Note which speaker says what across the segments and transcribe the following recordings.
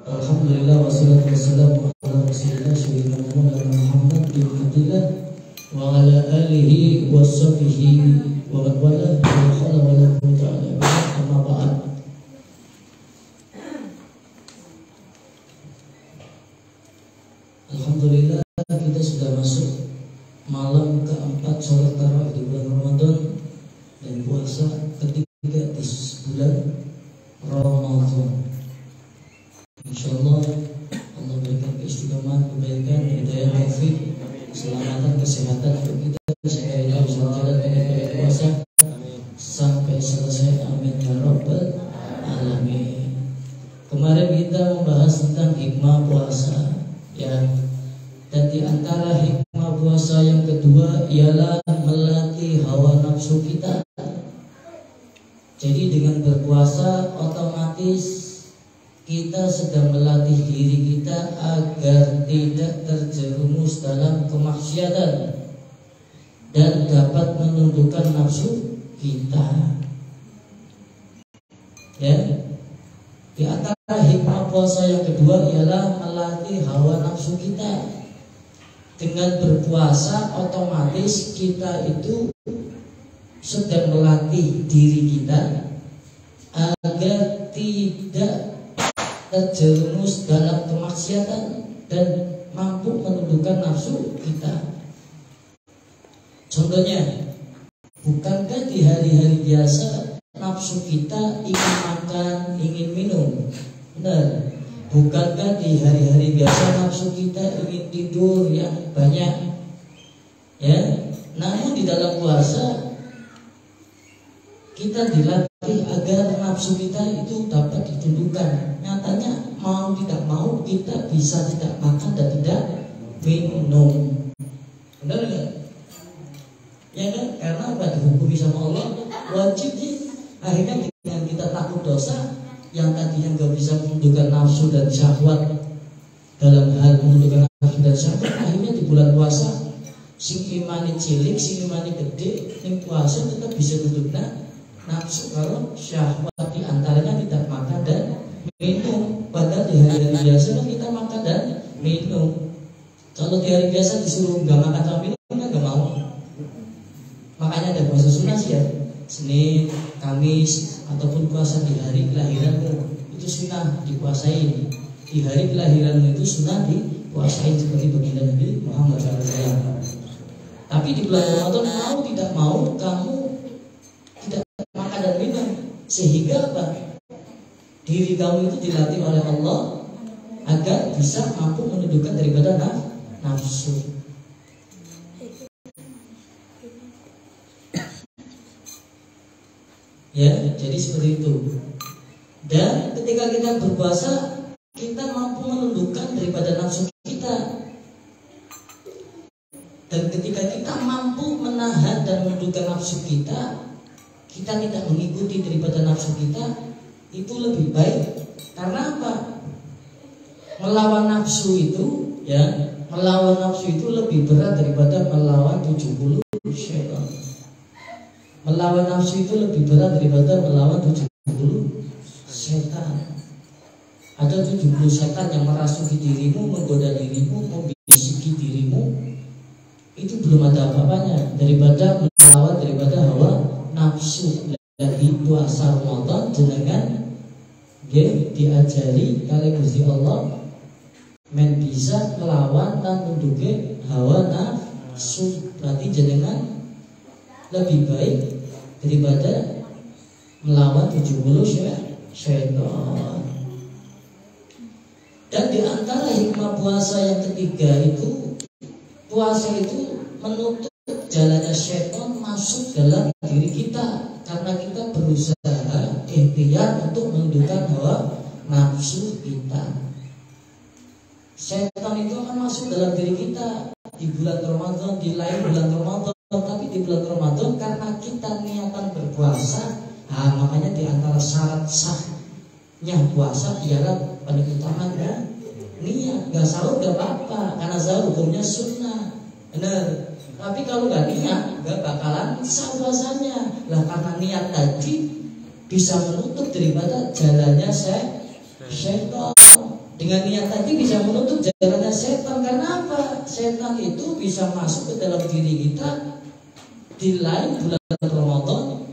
Speaker 1: Alhamdulillah wassalatu wassalamu ala rasulillah sayyidina Muhammad bin Abdillah wa ala alihi wa sahbihi wa man wala wa khala wa la quwwata illa billah amma ba'd. Alhamdulillah kita sudah masuk malam keempat sholat tarawih di bulan Ramadan dan puasa ketiga di bulan Ramadan. Insyaallah Allah berikan keistiqomahan, kebaikan, hidayah, taufik, keselamatan, kesehatan untuk kita sehingga kita bisa jalan dengan puasa sampai selesai. Amin ya rabbal alamin. Kemarin kita membahas tentang hikmah puasa, ya. Dan di antara hikmah puasa yang kedua ialah melatih hawa nafsu kita. Jadi dengan berpuasa otomatis kita sedang melatih diri kita agar tidak terjerumus dalam kemaksiatan dan dapat menundukkan nafsu kita. Ya. Di antara hikmah puasa yang kedua ialah melatih hawa nafsu kita. Dengan berpuasa otomatis kita itu sedang melatih diri kita agar tidak terjerumus dalam kemaksiatan dan mampu menundukkan nafsu kita. Contohnya, bukankah di hari-hari biasa nafsu kita ingin makan, ingin minum? Benar. Bukankah di hari-hari biasa nafsu kita ingin tidur yang banyak? Ya. Namun di dalam puasa kita dilatih agar nafsu kita itu dapat ditundukkan. Nyatanya mau tidak mau kita bisa tidak makan dan tidak minum. Benar nggak? Ya kan? Karena apa? Dihukumi sama Allah, wajib sih. Akhirnya dengan kita takut dosa yang tadinya nggak bisa menundukkan nafsu dan syahwat, dalam hal menundukkan nafsu dan syahwat, akhirnya di bulan puasa sing imani cilik, sing imani gede, yang puasa tetap bisa menundukkan nafsu kalau syahwat, di antaranya tidak makan dan minum. Padahal di hari-hari biasa kan kita makan dan minum. Kalau di hari biasa disuruh nggak makan dan minum, kita nggak mau. Makanya ada puasa sunnah sih ya, Senin, Kamis, ataupun puasa di hari kelahiranmu itu sunnah dipuasain. Di hari kelahiranmu itu sunnah dipuasain seperti baginda Nabi Muhammad SAW. Tapi di bulan Ramadan mau tidak mau kamu makan dan minum, sehingga apa? Diri kamu itu dilatih oleh Allah agar bisa mampu menundukkan daripada nafsu. Ya, jadi seperti itu. Dan ketika kita berpuasa, kita mampu menundukkan daripada nafsu kita. Dan ketika kita mampu menahan dan menundukkan nafsu kita, kita tidak mengikuti daripada nafsu kita, itu lebih baik. Karena apa? Melawan nafsu itu, ya, melawan nafsu itu lebih berat daripada melawan 70 syaitan. Melawan nafsu itu lebih berat daripada melawan 70 setan. Ada 70 setan yang merasuki dirimu, menggoda dirimu, membisiki dirimu. Itu belum ada apa-apanya daripada melawan daripada hawa nafsu. Dari puasa Ramadan jenengan diajari kali Gusti Allah men bisa melawan dan menduga hawa nafsu. Berarti jenengan lebih baik daripada melawan 70 syaitan. Dan di antara hikmah puasa yang ketiga itu, puasa itu menutup jalannya syaitan masuk dalam diri kita, karena kita berusaha ikhtiar untuk menundukkan hawa nafsu kita. Syaitan itu akan masuk dalam diri kita di bulan Ramadan, di lain bulan Ramadan. Tapi di bulan Ramadan karena kita niatan berpuasa, makanya di antara syarat sahnya puasa ialah paling utama ya niat. Gak sahur gak apa-apa, karena sahur hukumnya sunnah, benar. Tapi kalau gak niat, gak bakalan sah puasanya. Lah karena niat tadi bisa menutup daripada jalannya syaitan. Dengan niat tadi bisa menutup jalannya setan. Karena apa? Setan itu bisa masuk ke dalam diri kita di lain bulan Ramadan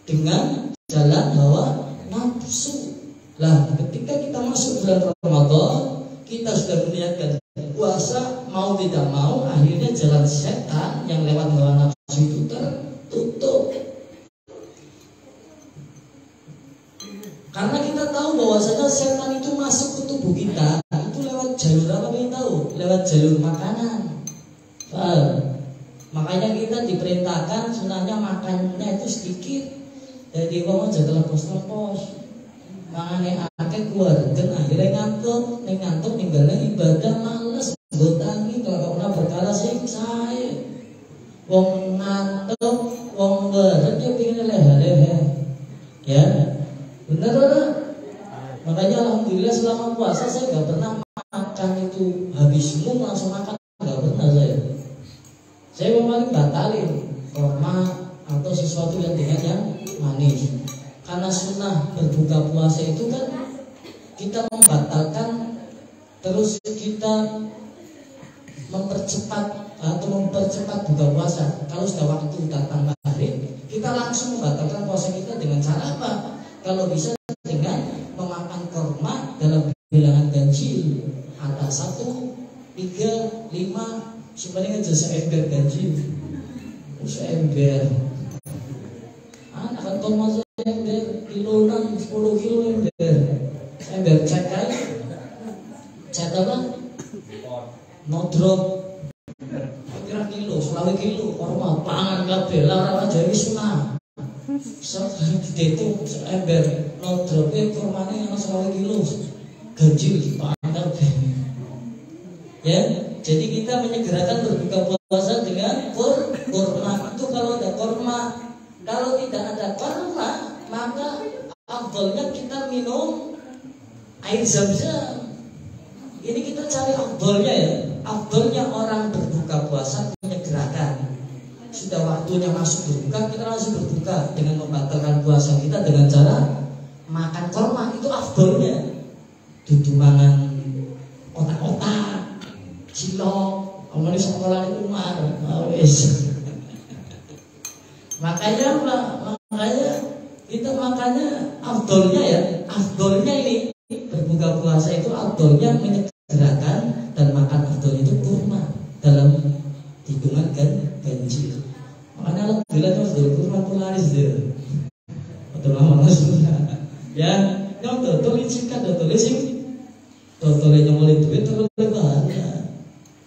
Speaker 1: dengan jalan hawa nafsu. Lah, ketika kita masuk bulan Ramadan, kita sudah meniatkan puasa, mau tidak mau, akhirnya jalan setan yang lewat hawa nafsu itu tertutup. Karena kita tahu bahwasanya setan itu masuk ke tubuh kita itu lewat jalur apa kita tahu? Lewat jalur makanan. Makanya kita diperintahkan sunahnya makannya itu sedikit. Jadi wong aja telepos-telepos. Mangane akeh keluarga akhirnya ngantuk ninggalnya ibadah males gotangi kalau ora berkala sing sae. Wong ngantuk, wong berat dia pingin leha-leha. Ya. Benar ora? Makanya alhamdulillah selama puasa saya nggak pernah makan itu habis semua langsung makan, nggak pernah saya. Saya paling batalin kurma atau sesuatu yang dengan yang manis. Karena sunnah berbuka puasa itu kan kita membatalkan, terus kita mempercepat buka puasa. Kalau sudah waktu datang maghrib, kita langsung membatalkan puasa kita dengan cara apa? Kalau bisa dengan memakan kurma dalam bilangan ganjil, ada 1, 3, 5, sebenarnya aja seember ganjil, seember. Anak kurma seember, kiloan 10 kilo ember, ember cek apa? Nodrop, kira kilo, 20 kilo, kurma pangan kabeh, lara aja wis sunah. Itu ember nodropnya kurmanya yang 20 kilo ganjil pangan. Ya, jadi kita menyegerakan berbuka puasa dengan kurma. Itu kalau ada kurma. Kalau tidak ada kurma, maka afdolnya kita minum air zam-zam. Ini kita cari afdolnya ya. Afdolnya orang berbuka puasa menyegerakan. Sudah waktunya masuk berbuka, kita langsung berbuka dengan membatalkan puasa kita dengan cara makan kurma. Itu afdolnya. Dudu mangan otak-otak, cilok, omongin sekolah di Umar, wes. Makanya kita makanya afdolnya ya, afdolnya ini berbuka puasa itu afdolnya menyegerakan dan makan afdolnya itu kurma dalam hitungan ganjil. Makanya alhamdulillah afdol kurma itu laris dia. Betul lama ya, yang dotol izinkan dotol sing dotolnya nyolin duit terus bahaya.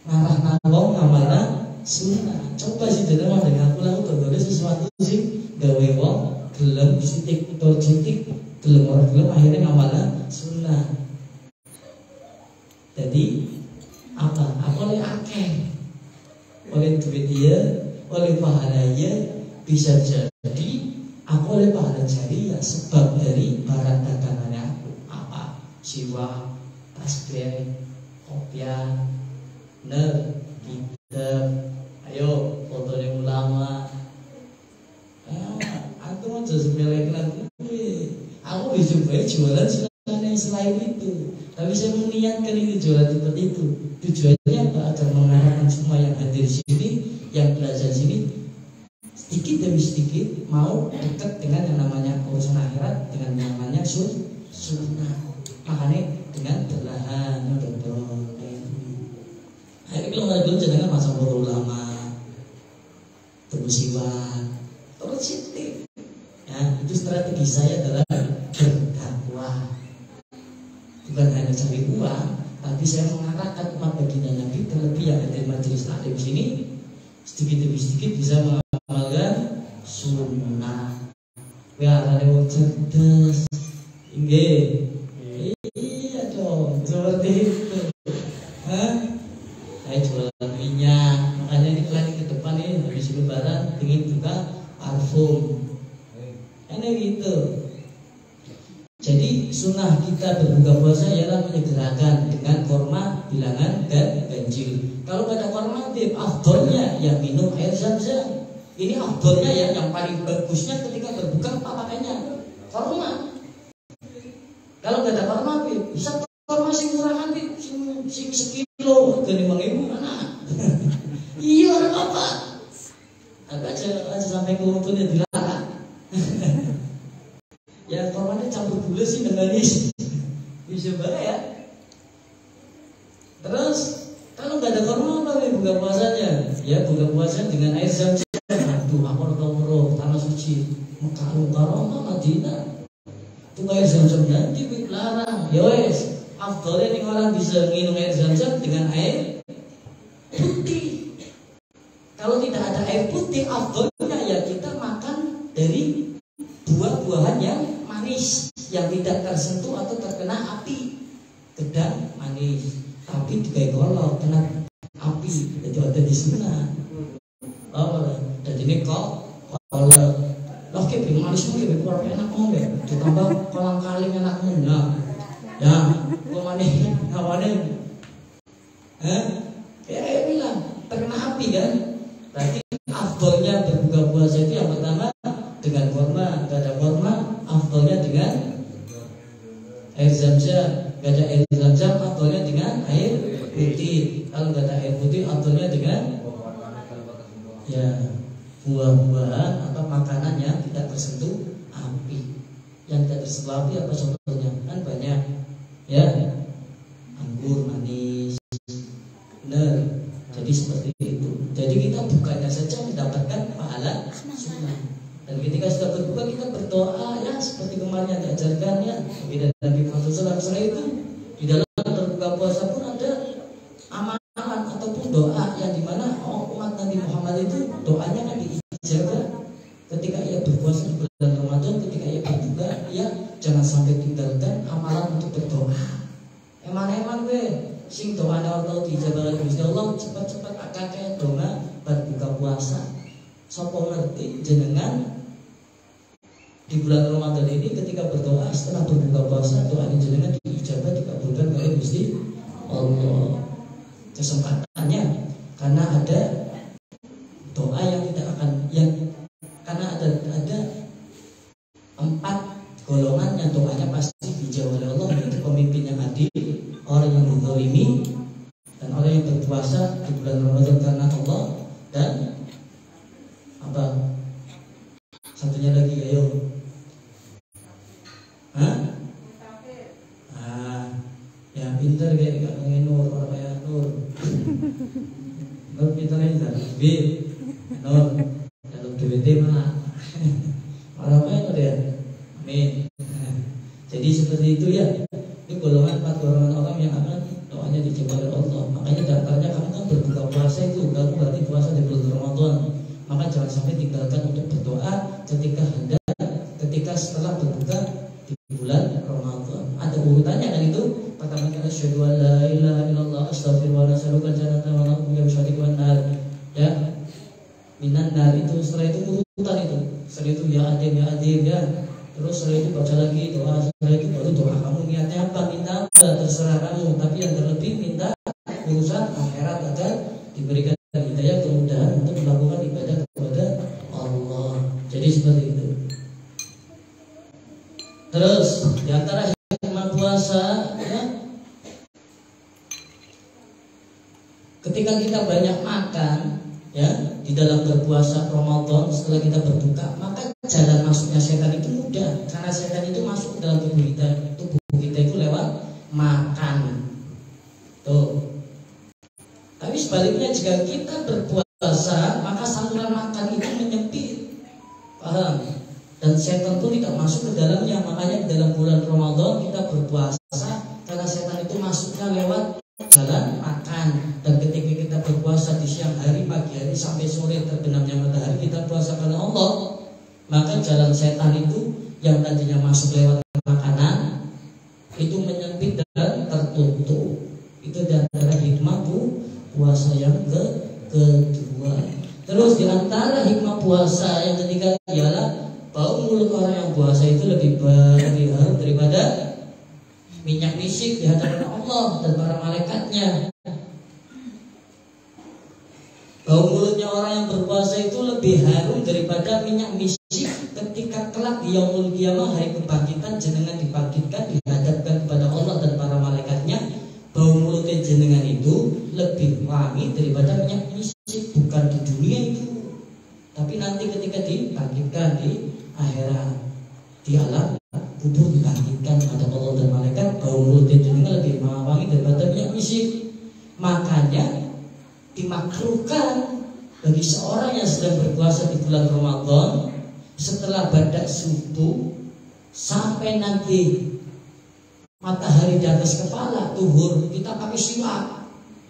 Speaker 1: Marah nangong ngamalna sunnah. Coba sih jadi mah dengan aku lalu dotolnya sesuatu sih gawe wong gelem sitik atau citik gelem orang gelem akhirnya ngamalna sunnah. Jadi apa? Apa oleh akeh, oleh duit dia, oleh pahala dia, bisa jadi aku oleh pahala jariah sebab dari barang dagangannya aku. Apa? Siwa, tasbih, kopiah, kitab, ayo fotonya ulama. Aku mau jadi melek aku bisa jualan selain itu. Tapi saya meniatkan ini jualan seperti itu. Tujuannya apa? Agar mengarahkan semua yang hadir di sini, yang belajar di sini, sedikit demi sedikit mau dekat dengan yang namanya urusan akhirat, dengan yang namanya sunnah. Makanya dengan perlahan, akhirnya kalau nggak dulu jangan masa foto ulama, terbusiwan, positif. Ya, itu strategi saya adalah berdakwah. Bukan hanya cari uang, tapi saya mengarahkan umat baginda Nabi, terlebih yang ada di majelis taklim sini, sedikit demi sedikit bisa mengamalkan sunnah. Ya, ada yang cerdas, iya dong, seperti itu. Saya jualan minyak, makanya ini planning ke depan ini habis lebaran ingin buka parfum. Ini gitu. Jadi sunnah kita berbuka puasa ialah menyegerakan dengan kurma bilangan dan ganjil. Kalau ada kurma, afdolnya ya minum air zam-zam. Ini afdolnya ya, yang paling bagusnya ketika berbuka apa pakainya? Kurma. Kalau nggak ada kurma, bisa kurma kurma sing murahan sing sekilo gani 5.000 mana? Iya orang apa? Aja sampai kelumpurnya dilarang. Ya kurmanya campur gula sih dengan manis. Bisa banget ya. Terus kalau nggak ada kurma apa nih buka puasanya? Ya buka puasa dengan air zam-zam. Aduh, aku tanah suci Mekah Mukarramah Madinah. Itu air zam-zam nanti larang. Ya wes, afdolnya nih orang bisa minum air zam-zam dengan air putih. Kalau tidak ada air putih, afdolnya ya kita makan dari buah-buahan yang manis, yang tidak tersentuh atau terkena api. Gedang manis, tapi digawe golok kena api, jadi ada di sunnah. Oh, dan ini kok kalau loh kayak manis mungkin lebih kurang enak deh, ditambah kolang kaling enak nah, ya, gua mana, ya bilang terkena api kan. Berarti afdolnya berbuka puasa itu yang pertama dengan kurma, gak ada kurma, afdolnya dengan air zam-zam, gak ada air zam-zam, afdolnya dengan air putih. Kalau gak ada air putih, afdolnya dengan ya buah-buahan atau makanan yang tidak tersentuh api. Yang tidak tersentuh api apa contohnya? Kan banyak, ya, anggur manis, benar. Jadi seperti itu. Jadi kita bukanya saja mendapatkan pahala sunnah. Dan ketika sudah berbuka kita berdoa ya seperti kemarin yang diajarkan ya. Beda Nabi Muhammad SAW. Setelah itu di dalam berbuka puasa pun ada amalan ataupun doa yang dimana umat Nabi Muhammad itu doanya kan diijabah ketika ia berpuasa di bulan Ramadan. Ketika ia berbuka, ya jangan sampai tinggalkan amalan untuk berdoa. Eman-eman gue sing doane ora tau dijabah Gusti Allah, cepat-cepat akeh donga berbuka puasa. Sapa ngerti jenengan di bulan Ramadan ini ketika berdoa setelah berbuka puasa doa jenengan diijabah dikabulkan oleh Gusti Allah. Kesempatannya karena ada doa yang tidak akan karena ada 4 golongan yang doanya pasti dijawab oleh Allah, yaitu pemimpin yang adil, orang yang menzalimi, dan orang yang berpuasa di bulan Ramadan karena Allah, dan apa? Satunya lagi, ayo. Ya pintar kayak Nur, orang kayak Nur. Nur pintarnya Nur, Nur, kalau DWT mah orang kayak Nur ya. Amin. Jadi seperti itu ya. Ini golongan 4 golongan orang yang akan doanya dijawab oleh Allah. Makanya daftarnya kamu kan berbuka puasa itu, kamu berarti puasa di bulan Ramadan. Maka jangan sampai tinggalkan untuk berdoa ketika setelah berbuka di bulan Ramadan. Ada urutannya kan itu. Pertama kita asyhadu an la ilaha illallah astaghfirullah nas'aluka jannata wa na'udzu bika min syarri nar. Ya. Minan nar itu setelah itu urutan itu. Setelah itu ya adim ya. Terus setelah itu baca lagi doa, setelah itu baru doa kamu niatnya apa, minta apa, terserah kamu. Tapi yang terlebih minta urusan akhirat agar diberikan hidayah kemudahan untuk melakukan ibadah kepada Allah. Jadi seperti itu. Terus di antara hikmah puasa ya, ketika kita banyak makan ya di dalam berpuasa Ramadan setelah kita berbuka, maka jalan masuknya setan itu mudah, karena setan itu masuk ke dalam tubuh kita itu lewat makan. Tuh. Tapi sebaliknya jika kita berpuasa, maka saluran makan itu menyempit, paham? Dan setan itu tidak masuk ke dalamnya. Makanya di dalam bulan Ramadan kita berpuasa karena setan itu masuknya lewat jalan makan. Dan ketika kita berpuasa di siang hari, pagi hari sampai sore terbenamnya matahari, kita puasa karena Allah. Maka jalan setan itu yang tadinya masuk lewat makanan itu menyempit dan tertutup. Itu di antara hikmah puasa yang kedua. Terus di antara hikmah puasa yang ketiga ialah bau mulut orang yang puasa itu lebih harum daripada minyak misik di hadapan Allah dan para malaikatnya. Bau mulutnya orang yang berpuasa itu lebih harum daripada minyak misik ketika kelak di yaumul qiyamah, hari kebangkitan, jenengan dibangkitkan, dihadapkan kepada Allah dan para malaikatnya. wangi daripada minyak misik, bukan di dunia itu, tapi nanti ketika dibangkitkan di akhirat, di alam kubur dibangkitkan ada Allah dan malaikat, bau mulut di dunia lebih wangi daripada minyak misik. Makanya dimakruhkan bagi seorang yang sedang berpuasa di bulan Ramadan, setelah badak subuh sampai nanti matahari di atas kepala tuhur, kita pakai siwak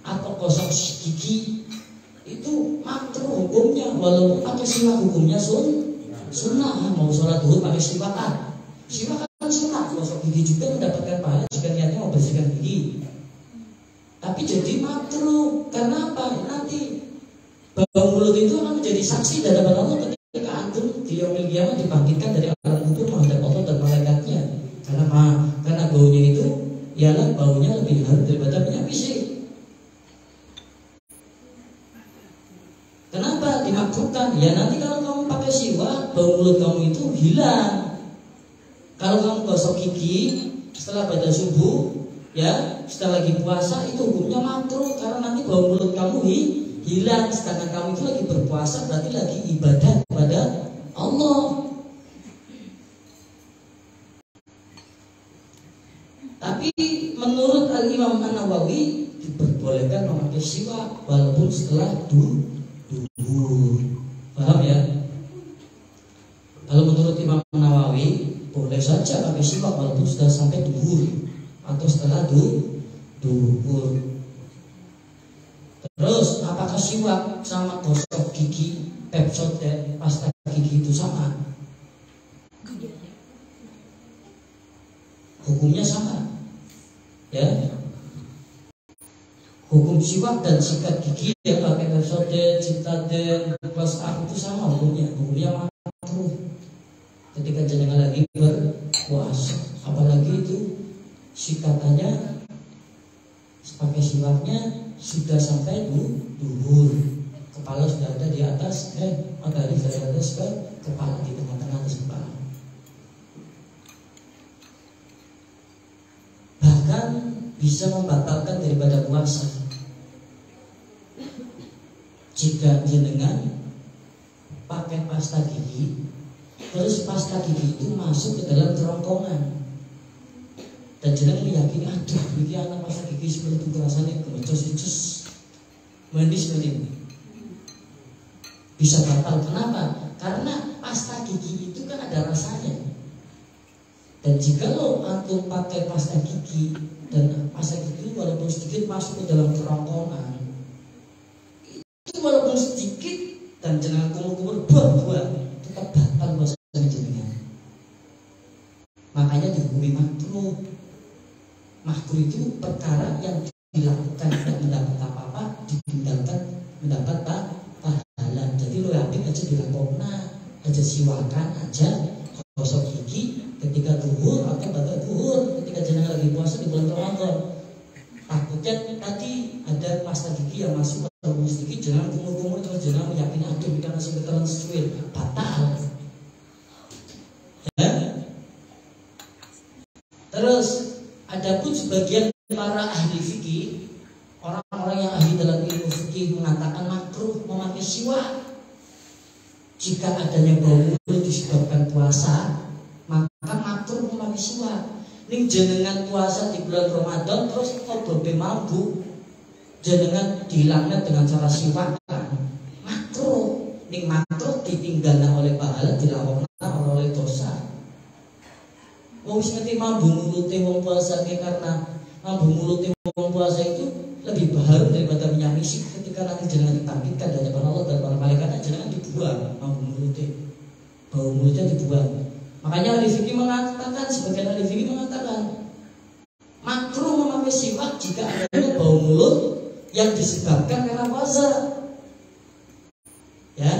Speaker 1: atau gosok gigi, itu makruh hukumnya. Walaupun pakai siwak hukumnya sunnah. Mau sholat duhur pakai siwak kan sunnah, gosok gigi juga mendapatkan pahala jika niatnya mau bersihkan gigi. Tapi jadi makruh, karena apa? Nanti bau mulut itu akan menjadi saksi di hadapan Allah ketika antum di yaumil qiyamah dibangkitkan dari alam kubur menghadap Allah dan malaikatnya. Karena baunya itu ialah baunya lebih harum daripada minyak misik. Kenapa dimakruhkan? Ya nanti kalau kamu pakai siwak, bau mulut kamu itu hilang. Kalau kamu gosok gigi setelah baca subuh, ya setelah lagi puasa, itu hukumnya makruh karena nanti bau mulut kamu hilang. Sedangkan kamu itu lagi berpuasa, berarti lagi ibadah kepada Allah. Tapi menurut Al-Imam An-Nawawi diperbolehkan memakai siwak walaupun setelah duhur. Paham ya? Kalau menurut Imam An-Nawawi boleh saja pakai siwak walaupun sudah sampai duhur atau setelah duhur. Terus apakah siwak sama gosok gigi, Pepsodent, pasta gigi itu sama? Hukumnya sama, ya. Hukum siwak dan sikat gigi yang pakai Pepsodent, Citadel, Plus A itu sama hukumnya. Hukumnya makruh ketika jenengan lagi berpuasa, apalagi itu sikatannya pakai siwaknya sudah sampai duhur, kepala sudah ada di atas, matahari sudah ada di atas kepala, di tengah-tengah atas kepala. Bahkan bisa membatalkan daripada puasa jika jenengan pakai pasta gigi, terus pasta gigi itu masuk ke dalam kerongkongan dan jenengan meyakini, aduh ini anak pasta gigi seperti itu rasanya gemecos-gemecos manis seperti ini, bisa batal. Kenapa? Karena pasta gigi itu kan ada rasanya. Dan jika lo antum pakai pasta gigi dan pasta gigi walaupun sedikit masuk ke dalam kerongkongan, itu walaupun sedikit dan jenengan kumur-kumur buah-buah, tetap batal puasanya jenengan. Makanya dihukumi makruh. Makruh itu perkara yang dilakukan tidak mendapat apa-apa, ditinggalkan mendapat pahala. Jadi lo yakin aja dilakukan aja, siwakan aja, gosok gigi ketika duhur atau pada duhur ketika jenengan lagi puasa di bulan Ramadan. Takutnya tadi ada pasta gigi yang masuk atau sedikit, jenengan kumur-kumur terus jenengan meyakini aduh kita masih ketelan sesuai, batal. Ya. Terus adapun sebagian para ahli fikih, orang-orang yang ahli dalam ilmu fikih mengatakan makruh memakai siwak jika adanya bau mulut disebabkan puasa, maka makruh memakai siwak. Ning jenengan puasa di bulan Ramadan terus obobe mambu, jenengan dihilangnya dengan cara siwak, makruh. Ning makruh ditinggalkan oleh pahala, dilakukan oleh dosa. Wong sing ngerti mambu mulute wong puasa karena mambu mulute wong puasa itu lebih harum daripada minyak misik. Ketika nanti jenengan dibangkitkan dari hadapan Allah dan para malaikat, jenengan dibuang mambu mulute, bau mulutnya dibuang. Makanya ahli fikih mengatakan, sebagian ahli fikih mengatakan makruh memakai siwak jika adanya bau mulut yang disebabkan karena puasa. Ya.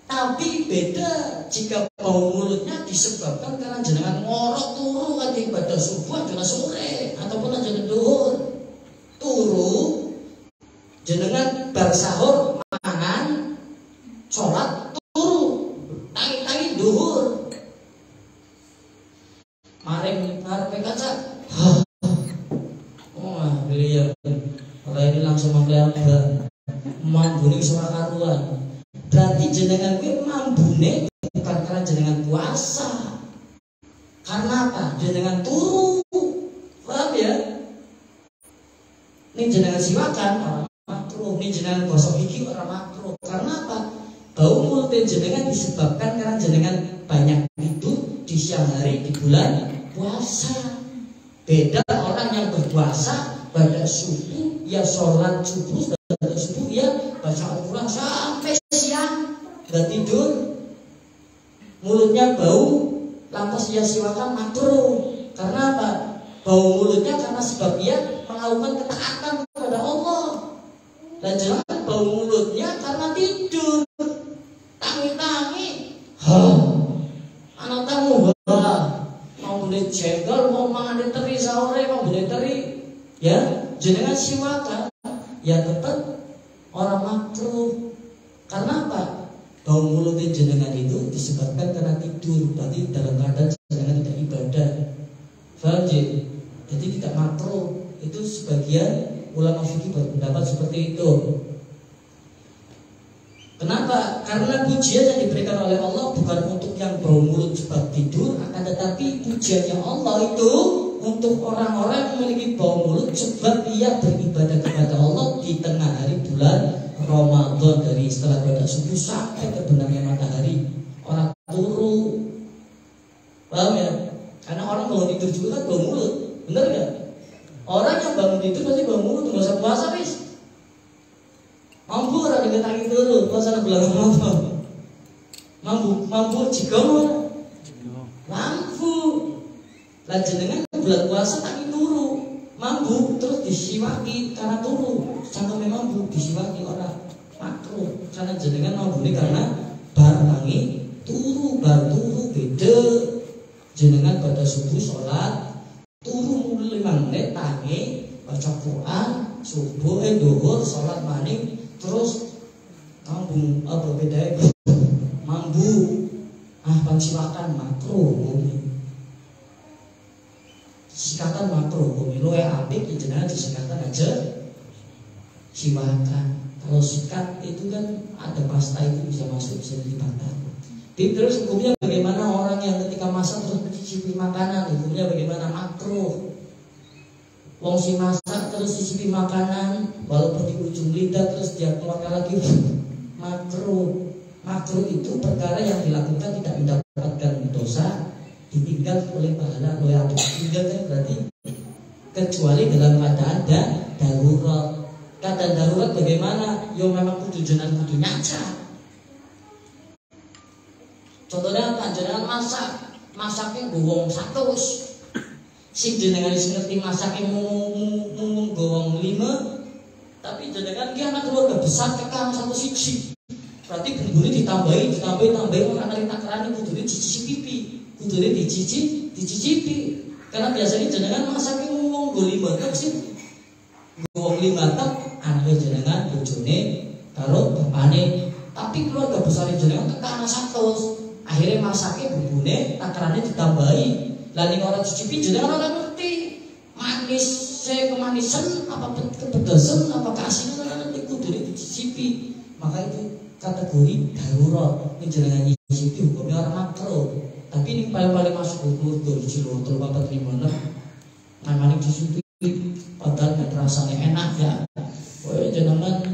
Speaker 1: Tapi beda jika bau mulutnya disebabkan karena jenengan ngorok turu kan ibadah subuh dengan sore ataupun jenengan duhur turu, jenengan bar sahur mangan sholat turu tangi-tangi duhur maring ngarepe kaca, wah beliau ini langsung mempelai mambune wis ora karuan. Berarti jenengan kuwi mambune bukan karena jenengan puasa. Karena apa? Jenengan turu. Paham ya? Ini jenengan siwakan orang makruh, ini jenengan gosok gigi orang makruh. Karena apa? Bau mulut jenengan disebabkan karena jenengan banyak tidur di siang hari di bulan puasa. Beda orang yang berpuasa pada subuh ya sholat subuh, pada subuh ya baca Al-Quran sampai siang nggak tidur, mulutnya bau, lantas dia siwakan makruh. Karena apa? Bau mulutnya karena sebab dia melakukan ketaatan kepada Allah. Dan jangan bau mulutnya karena tidur, tangi-tangi, anak tamu, mau boleh jengkel, mau mangan teri sahore, mau boleh teri, ya, jenengan siwakan, ya tetap orang makruh. Karena apa? Bau mulutnya jenengan itu disebabkan karena tidur, berarti dalam keadaan jenengan tidak ibadah. Faham ya? Jadi tidak makruh. Itu sebagian ulama fikih berpendapat seperti itu. Kenapa? Karena pujian yang diberikan oleh Allah bukan untuk yang bau mulut sebab tidur, akan tetapi pujiannya Allah itu untuk orang-orang yang memiliki bau mulut sebab ia beribadah kepada Allah di tengah hari bulan Ramadan, dari setelah pada subuh sampai terbenamnya matahari. Orang turu. Paham ya? Karena orang bangun tidur juga kan bau mulut. Bener gak? Orang yang bangun tidur pasti bau mulut, nggak usah puasa wis. Mampu orang diketangi dulu puasa bulan Ramadan. Mampu jigong. Mampu. Lah jenengan bulan puasa tangi turu. Mampu terus disiwaki karena turu. Cangkeme mampu disiwaki orang makruh. Karena jenengan mampu ini karena bar tangi turu, bar turu beda. Jenengan pada subuh sholat turu 5 menit tangi baca Quran subuh duhur sholat maning terus ngambung apa bedanya mambu pansiwakan makruh sikatan makruh lo ya apik jenengan disikatan aja siwakan. Kalau sikat itu kan ada pasta itu bisa masuk bisa dibakar. Terus hukumnya bagaimana orang yang ketika masak terus mencicipi makanan, hukumnya bagaimana? Makruh. Wong si masak terus cicipi makanan walaupun di ujung lidah terus dia keluarkan lagi, makruh. Makruh itu perkara yang dilakukan tidak mendapatkan dosa, ditinggal oleh pahala oleh Allah. Tinggal kan berarti kecuali dalam keadaan darurat. Keadaan darurat bagaimana? Yo memang kudu jenengan kudu nyaca. Contohnya apa? Jenengan masaknya gowong 100. Sing jenengan wis ngerti masaknya mung gowong 5, tapi jenengan ki anak keluarga besar kekang 1 siji. Berarti bumbune ditambahi ora nari takrane kudune dicicipi, kudune dicicipi. Karena biasanya jenengan masaknya mung nggo 5 tek sih. Gowong 5 tek anake jenengan bojone karo bapane. Tapi keluarga besar jenengan tekan 100. Akhirnya masaknya bumbune takarannya ditambahi. Lalu orang cicipi jenengan orang ngerti manis kemanisan apa kepedasan apa keasinan orang ngerti kudune dicicipi. Maka itu kategori darurat. Ini jenengan nyicipi hukumnya orang makruh. Tapi ini paling masuk hukum cilur 4 5 6 namanya dicicipi padahal gak rasanya enak ya. Wah jenengan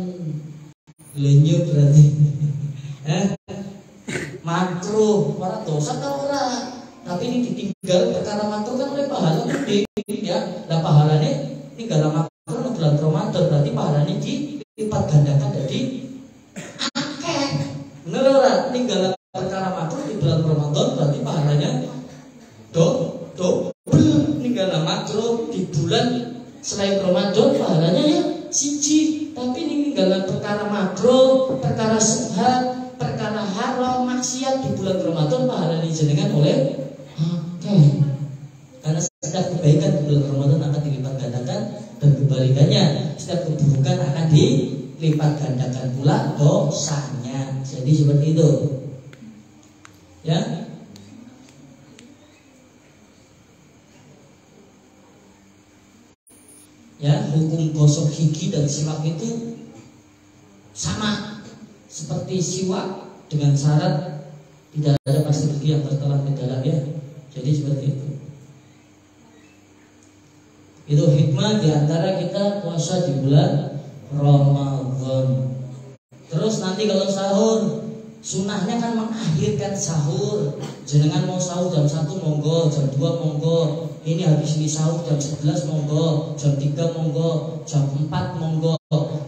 Speaker 1: lenyap berarti. Makruh, para dosa atau ora. Tapi ini ditinggal perkara makruh kan oleh pahala gede ya. Lah pahalanya tinggal makruh bulan Ramadan berarti pahalanya dilipat gandakan jadi akeh. Bener ora? Tinggal perkara makruh di bulan Ramadan berarti pahalanya double. Tinggal makruh di bulan selain Ramadan pahalanya ya siji. Tapi ini tinggal perkara makruh, perkara subhan, perkara haram maksiat di bulan Ramadan pahalanya jenengan oleh karena setiap kebaikan di bulan Ramadan akan dilipat gandakan dan kebalikannya setiap keburukan akan dilipat gandakan pula dosanya. Jadi seperti itu ya. Ya, hukum gosok gigi dan siwak itu sama seperti siwak dengan syarat tidak ada pasti gigi yang tertelan ke dalam ya. Jadi seperti itu. Itu hikmah diantara kita puasa di bulan Ramadan. Terus nanti kalau sahur, sunahnya kan mengakhirkan sahur. Jenengan mau sahur jam 1 monggo, jam 2 monggo. Ini habis ini sahur jam 11 monggo, jam 3 monggo, jam 4 monggo.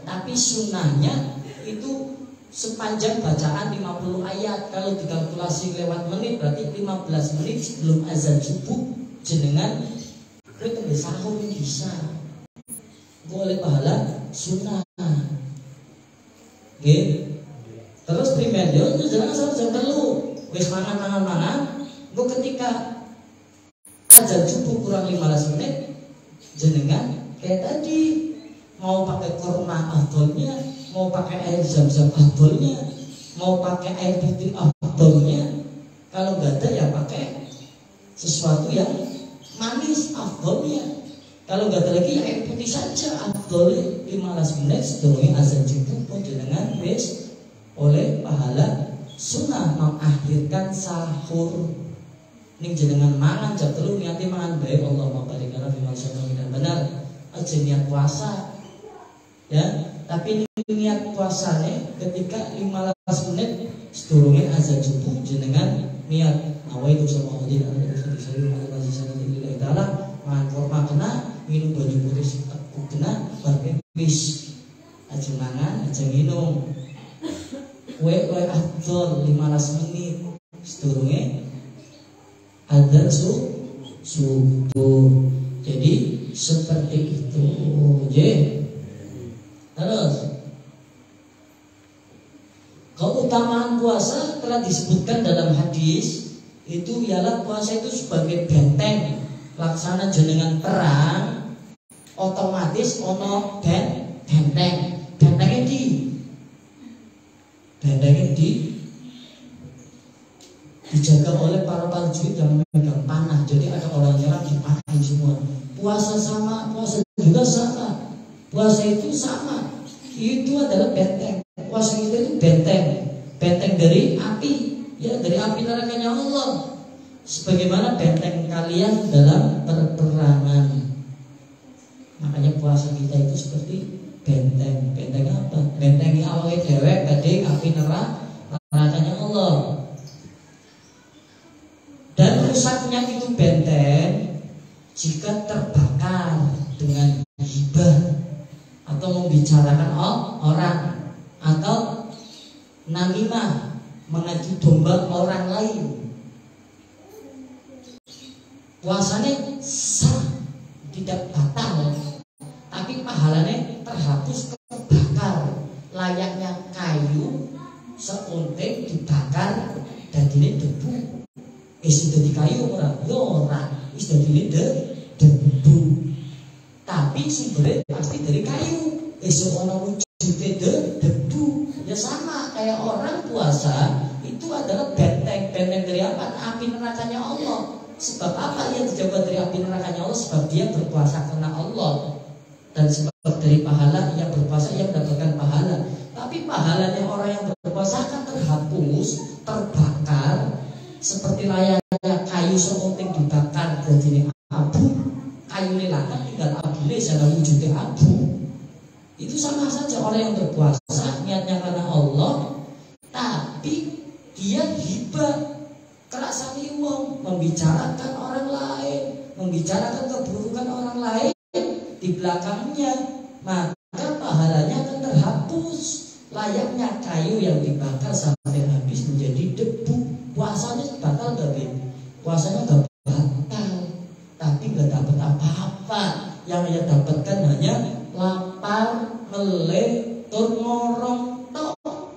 Speaker 1: Tapi sunahnya itu sepanjang bacaan 50 ayat. Kalau dikalkulasi lewat menit berarti 15 menit sebelum azan subuh jenengan itu sahur bisa. Boleh pahala sunnah. Oke. Terus primer itu jangan sahur jam 3. Wis mangan. Engko ketika azan subuh kurang 15 menit jenengan kayak tadi mau pakai kurma afdolnya, mau pakai air zam-zam afdolnya, mau pakai air putih afdolnya. Kalau enggak ada ya pakai sesuatu yang manis afdolnya. Kalau enggak ada lagi ya air putih saja afdolnya. 15 menit sebelum azan subuh pun jenengan wis oleh pahala sunnah mengakhirkan sahur. Ning jenengan mangan jam 3 niate mangan bae Allahumma barik lana fi ma dan benar aja niat puasa. Ya, tapi niat puasanya ketika 15 menit sedurunge azan subuh jenengan niat nawaitu sama hadin ala sayyidu masih sanad lillahi taala mangan kurma kena minum banyu putih kena bareng wis aja mangan aja minum kue afdol 15 menit sedurunge azan subuh. Jadi seperti itu. Terus keutamaan puasa telah disebutkan dalam hadis. Itu ialah puasa itu sebagai benteng. Laksana jenengan perang otomatis ono benteng. Bentengnya dijaga oleh para prajurit yang memegang panah. Jadi ada orang nyerang dipanahin semua. Puasa sama, puasa juga sama. Puasa itu sama. Itu adalah benteng. Puasa itu benteng. Benteng dari api. Ya, dari api nerakanya Allah. Sebagaimana benteng kalian dalam perperangan. Makanya puasa kita itu seperti benteng. Benteng apa? Benteng yang awalnya dewek, badai api nerakanya Allah. Dan rusaknya itu benteng jika terbakar dengan hibah atau membicarakan orang atau namimah mengadu domba orang lain. Puasanya sah, tidak batal, tapi pahalanya terhapus terbakar. Layaknya kayu seunting dibakar dan ini debu. Sudah di kayu orang, sudah di debu. Tapi sumbernya pasti dari kayu. Orang wujudnya debu. Ya sama kayak orang puasa itu adalah benteng dari apa? Api nerakanya Allah. Sebab apa ia dijauhkan dari api nerakanya Allah? Sebab dia berpuasa karena Allah. Dan sebab dari pahala ia berpuasa ia mendapatkan pahala. Tapi pahalanya orang yang berpuasa kan terhapus, terbakar. Seperti layaknya kayu seunting dibakar jadi abu, kayu lelakan tinggal abu sana wujudnya abu. Itu sama saja orang yang berpuasa niatnya karena Allah, tapi dia hibah kerasani wong, membicarakan orang lain, membicarakan keburukan orang lain di belakangnya, maka pahalanya akan terhapus. Layaknya kayu yang dibakar sampai habis menjadi debu. Puasanya batal gak, Bin? Puasanya gak batal, tapi gak dapat apa-apa. Yang ia dapatkan hanya lapar, meleh, tur ngorong tok.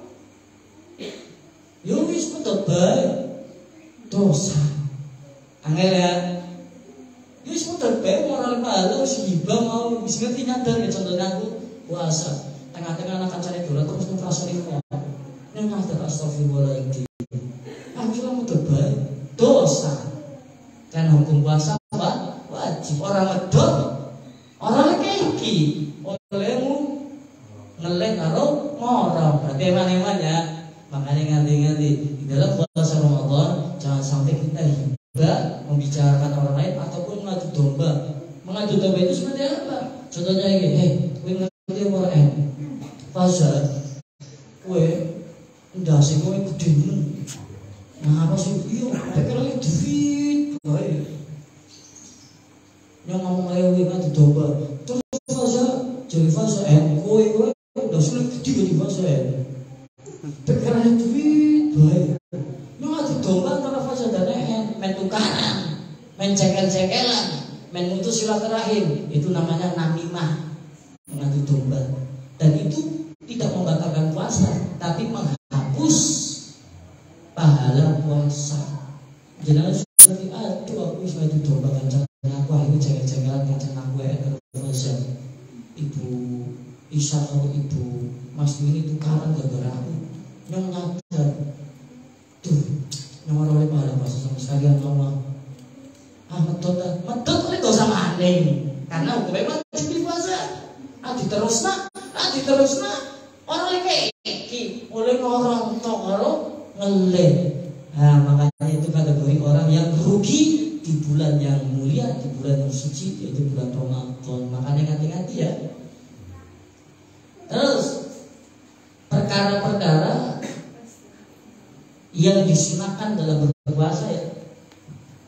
Speaker 1: Yo wis padha bae dosa. Angel ya. Yo wis padha bae moral pahala wis hibah mau wis ngerti nyadar ya contohnya aku puasa. Tengah-tengah anak kancane dolan terus ngrasani kok. Ning ngadep astagfirullahaladzim. Aku terbaik dosa. Kan hukum puasa apa? Wajib. Orang medot, orang lagi iki olehmu ngeleh karo ngorong. Berarti eman-eman ya. Makanya nganti-nganti di dalam puasa Ramadan jangan sampai kita hibah membicarakan orang lain ataupun mengadu domba. Mengadu domba itu seperti apa? Contohnya ini, kowe ngerti apa Faza? Kowe ndase kowe gede men. Nah, apa sih? Iya, pikirane duit. Bae. Yang ngomong lewe ngadu domba. Terus Faza, jadi Faza kowe udah sulit gede di Faza. Pikirannya duit, baik. Ngadu domba antara Faza dan main tukaran, main cekel-cekelan, main mutus silaturahim, itu namanya namimah, mengadu domba. Dan itu tidak membatalkan puasa, tapi menghapus pahala puasa. Jangan seperti aduh aku bisa mengadu domba kancan aku, aku cekek-cekelan kancan aku Faza. Ibu Isa kalau ibu Mas ini tukaran gara-gara aku. Yang nyadar tuh yang orang oleh pahala puasa sama sekalian Allah medot oleh gak usah maning karena hukumnya wajib di puasa diterusna orang oleh keki oleh orang tokoro ngeleh. Nah makanya itu kategori orang yang rugi di bulan yang mulia, di bulan yang suci, yaitu bulan Ramadan. Makanya hati-hati ya. Terus perkara-perkara yang disunahkan dalam berpuasa ya.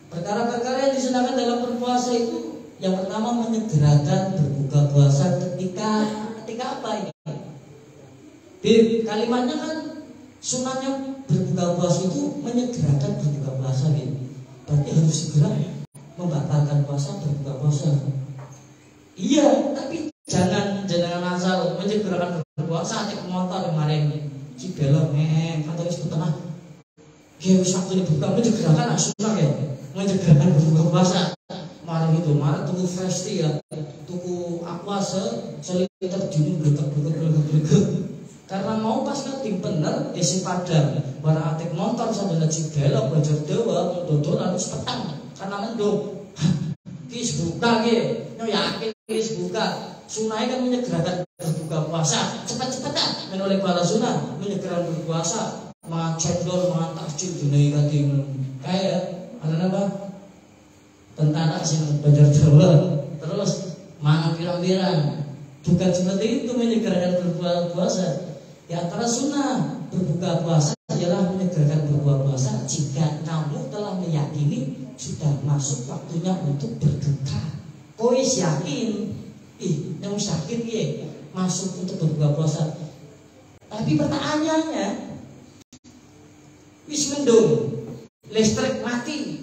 Speaker 1: Perkara-perkara yang disunahkan dalam berpuasa itu yang pertama menyegerakan berbuka puasa ketika apa ini? Kalimatnya kan sunahnya berbuka puasa itu menyegerakan berbuka puasa gitu. Berarti harus segera membatalkan puasa berbuka puasa. Iya, tapi jangan asal menyegerakan berpuasa cek motor kemarin si belok atau itu tengah ya waktu dibuka menyegerakan sunah ya, menyegerakan berbuka puasa. Kemarin itu tuku Festi ya, tuku Aquase seliter dini bergerak karena mau pas ngeting bener isi padang warna atik motor sambil si belok belajar dewa dodolan petang karena mendung kis buka gitu yakin kis buka. Sunai kan menyegerakan berbuka puasa cepat-cepatan menoleh bala sunah menyegerakan berpuasa cendol takjil dunia kating kayak ada apa tentara sih belajar Jawa terus mangan pirang-pirang bukan seperti itu menyegerakan berbuka puasa. Di antara sunnah berbuka puasa ialah menyegerakan berbuka puasa jika kamu telah meyakini sudah masuk waktunya untuk berbuka. Kowe yakin yang sakit ya masuk untuk berbuka puasa. Tapi pertanyaannya wis mendung, listrik mati,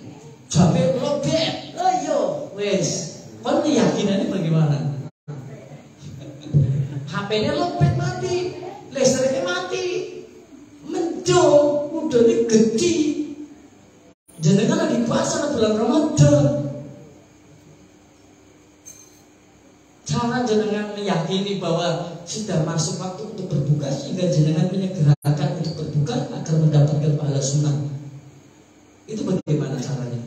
Speaker 1: jamnya lobet, ayo wis, kon keyakinannya bagaimana? HP-nya lobet mati, listriknya mati, mendung, udahnya gede, jenengan lagi puasa bulan Ramadan. Cara jenengan meyakini bahwa sudah masuk waktu untuk berbuka sehingga jenengan menyegerakan untuk berbuka agar mendapatkan pahala sunnah. Itu bagaimana caranya?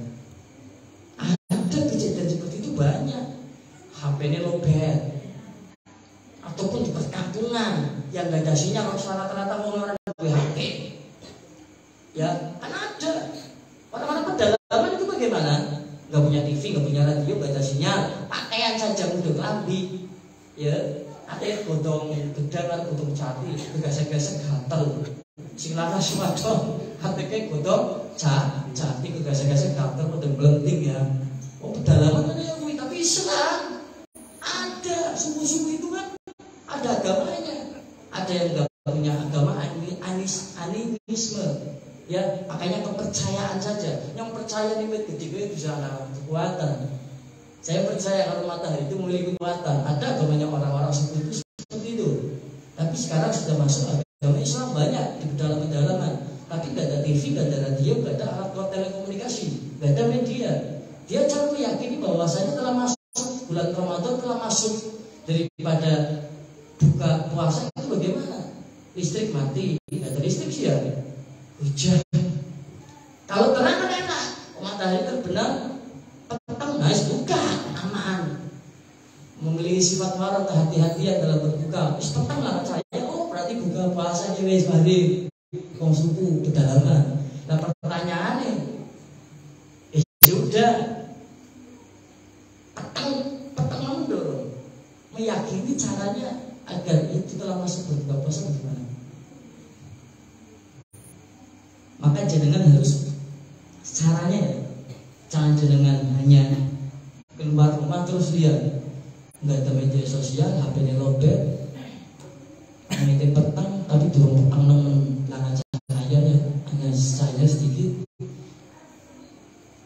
Speaker 1: Ada kejadian seperti itu banyak. HP-nya lobet ataupun di perkampungan yang gak ada sinyal rata-rata orang HP. Ya, kan ada. Orang-orang pedalaman itu bagaimana? Gak punya TV, gak punya radio, gak ada sinyal, pakaian saja udah kelambi, ya ada yang godong gedang atau godong jati, kegesek-gesek gatel, sing laras wadon, hati godong jati, kegesek-gesek gatel, udah belenting ya. Oh pedalaman kan ya, tapi Islam ada suku-suku itu kan ada agamanya, ada yang gak punya agama animisme. Ya, makanya kepercayaan saja. Yang percaya nih gede-gede bisa ada kekuatan. Saya percaya kalau matahari itu memiliki kekuatan. Ada agamanya orang-orang seperti itu. Tapi sekarang sudah masuk agama Islam banyak di pedalaman-pedalaman. Tapi nggak ada TV, nggak ada radio, nggak ada alat telekomunikasi, nggak ada media. Dia cara meyakini bahwasanya telah masuk bulan Ramadan, telah masuk daripada buka puasa itu bagaimana? Listrik mati, nggak ada listrik sih ya. Hujan. Kalau terang kan enak, matahari terbenam, petang, nice buka, aman. Memiliki sifat orang kehati-hatian dalam berbuka. Wis petang lah saya. Oh berarti buka puasa wis mari wong suku pedalaman. Nah pertanyaannya, sudah petang mundur, meyakini caranya agar itu telah masuk berbuka puasa bagaimana? Maka jenengan harus caranya ya, jangan jenengan hanya keluar rumah terus lihat nggak ada media sosial, HP-nya lobet, meeting petang tapi durung petang nemen langan cahaya ya, hanya cahaya sedikit.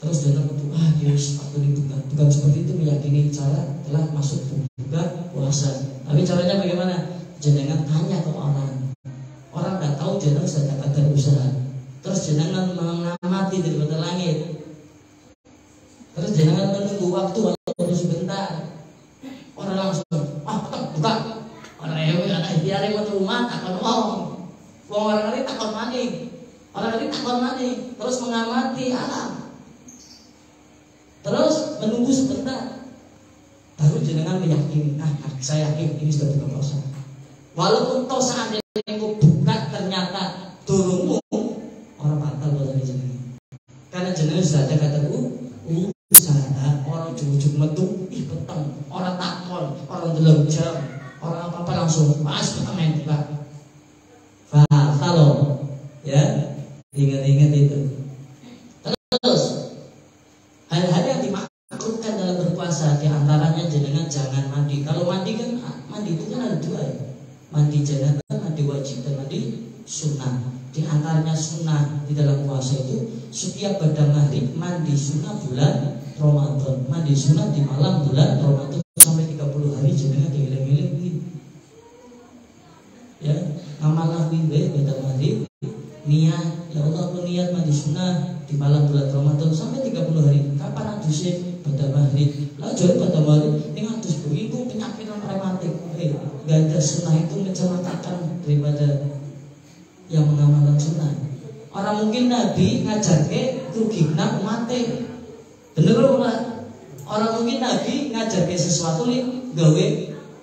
Speaker 1: Terus datang ke yes, aku ini bukan seperti itu, meyakini cara telah masuk berbuka puasa. Tapi caranya bagaimana? Jenengan tanya ke orang nggak tahu, jenengan sudah ada usaha. Terus jenengan mengamati dari mata langit. Terus jenengan menunggu waktu walaupun sebentar. Orang langsung, buka. Orang yang anak ikhtiar yang rumah takon orang ini takon mani. Orang ini takon mani. Terus mengamati alam. Terus menunggu sebentar. Baru jenengan meyakini, saya yakin ini sudah buka puasa. Walaupun toh saat ini buka ternyata turunmu, orang batal buat jenengan. Karena jenengan sudah ada kata usaha, orang ujung-ujung metu, petang, orang takon, orang delok jam, orang apa-apa langsung pas petang buka. Kalau ya, ingat-ingat itu. Terus hal-hal yang dimaklumkan dalam berpuasa, diantaranya jenengan jangan mandi. Kalau mandi kan, mandi itu kan ada dua ya, mandi janabah, mandi wajib dan mandi sunnah. Di antaranya sunnah di dalam puasa itu setiap pada maghrib mandi sunnah bulan Ramadan, mandi sunnah di malam bulan Ramadan sampai 30 hari jenengan diiling-iling ya, ngamalah wiwe pada maghrib niat, ya Allah aku niat mandi sunnah di malam bulan Ramadan sampai 30 hari. Kapan adusnya pada maghrib? Lah jadi pada maghrib ini adus begitu penyakit rematik. Gak ada sunnah itu mencelakakan daripada yang mengamalkan sunnah. Orang mungkin Nabi ngajarke rugina umatnya, bener ora? Orang mungkin Nabi ngajarke sesuatu li gawe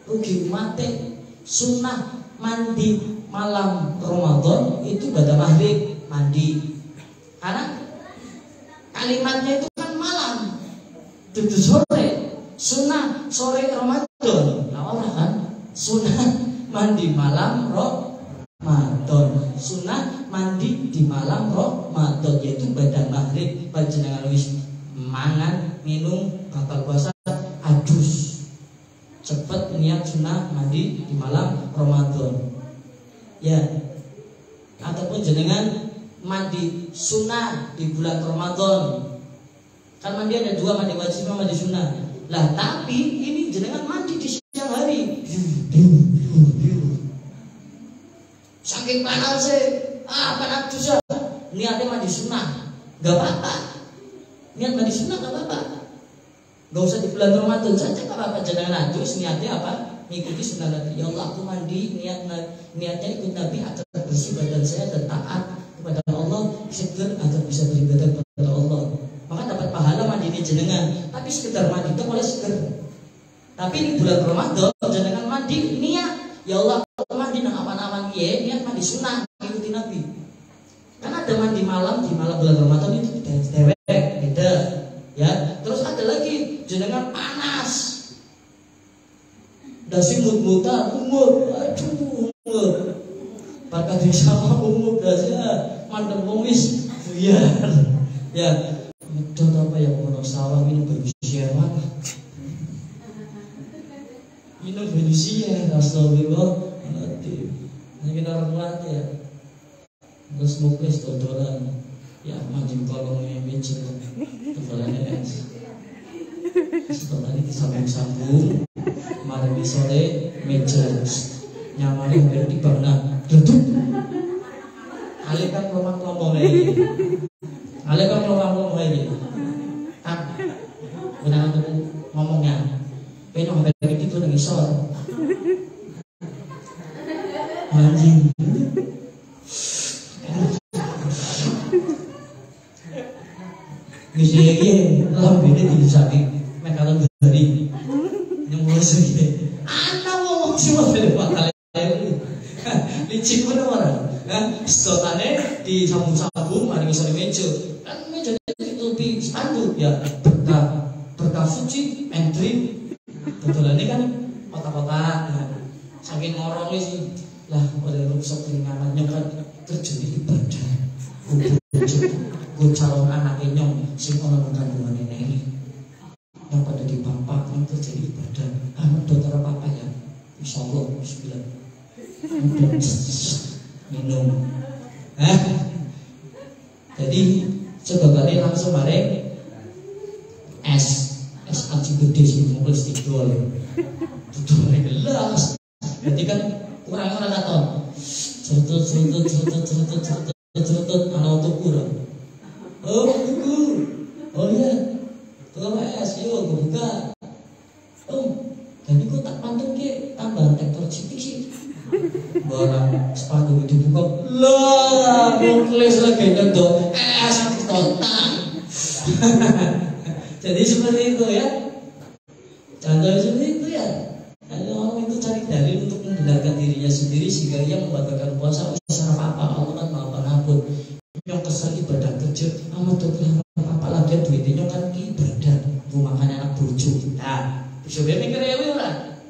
Speaker 1: rugi umatnya. Sunnah mandi malam Ramadan itu pada maghrib mandi, karena kalimatnya itu kan malam, itu sore. Sunnah sore Ramadan, nah orang kan sunnah mandi malam Ramadan, sunnah mandi di malam Ramadan, yaitu pada maghrib. Panjenengan wis mangan minum batal puasa adus, cepet niat sunnah mandi di malam Ramadan ya. Ataupun jenengan mandi sunnah di bulan Ramadan, kan mandi ada dua, mandi wajib sama mandi sunnah lah. Tapi ini jenengan mandi di siang hari, saking panasnya, panas susah, niatnya mandi sunnah, gak apa-apa. Niat mandi sunnah gak apa-apa, gak usah di bulan Ramadan saja, gak apa-apa. Jenengan adus niatnya apa? Mengikuti sunnah Nabi. Ya Allah aku mandi niatnya ikut Nabi agar bersih badan saya dan taat kepada Allah, seger agar bisa beribadah kepada Allah. Maka dapat pahala mandi ini jenengan. Tapi sekedar mandi itu boleh seger. Tapi ini bulan Ramadan jenengan mandi niat, ya Allah aku mandi nang aman-aman ya, niat mandi sunnah ikuti Nabi. Karena ada mandi malam di malam bulan Ramadan itu dewek beda ya. Terus ada lagi jenengan panas, dasi mut-mutan umur, aduh umur bakal sama umur dasi mandem komis buyar ya. Medot apa ya mau sawah minum berusia mana, minum berusia astagfirullah nanti kita orang latih ya. Terus muklis dodolan ya, mancing kolongnya meja dodolannya es. Setelah tadi disambung-sambung kemarin di sore meja nyamarin dari di bawah duduk. Ale kan ngomong ini, ale kan ngomong ini. Benar tuh ngomongnya, pengen sampai gitu nangis sor. Anjing. Bisa lambene di samping mekalan dari yang mulai segini. semua dari bakal licin pun orang. Sotane disambung-sambung mari ngisor meja. Kan meja ditutupi spanduk ya berkah suci entry. Betulane kan kotak-kotak. Saking ngorongnya sih lah oleh rusak keringanan kan terjadi ibadah. Gue calon anaknya nyong sing ono kandungan ini yang pada di papa yang terjadi ibadah. Anak dokter apa ya? Insyaallah bismillah. Minum. Jadi coba balik langsung bareng es anjing gede sih mungkin stidol. Tutup gelas. Berarti kan kurang katon. Cerutut anak untuk kurang. Oh buku. Oh iya. Tukang es yuk gue buka. Dan kok tak pantun ke tambah tektor cilik sih. Barang sepatu dibuka. Lah, nuklis lagi ngendok es total. Jadi seperti itu ya. Contoh seperti itu ya. Kalau orang itu cari dalil untuk membenarkan dirinya sendiri sehingga ia membatalkan puasa secara apa Allah kan mau pengampun. Yang kesal ibadah kerja amat tuh apa lagi duitnya kan ibadah. Gue makan anak bojo. Nah, bisa mikir ya ora.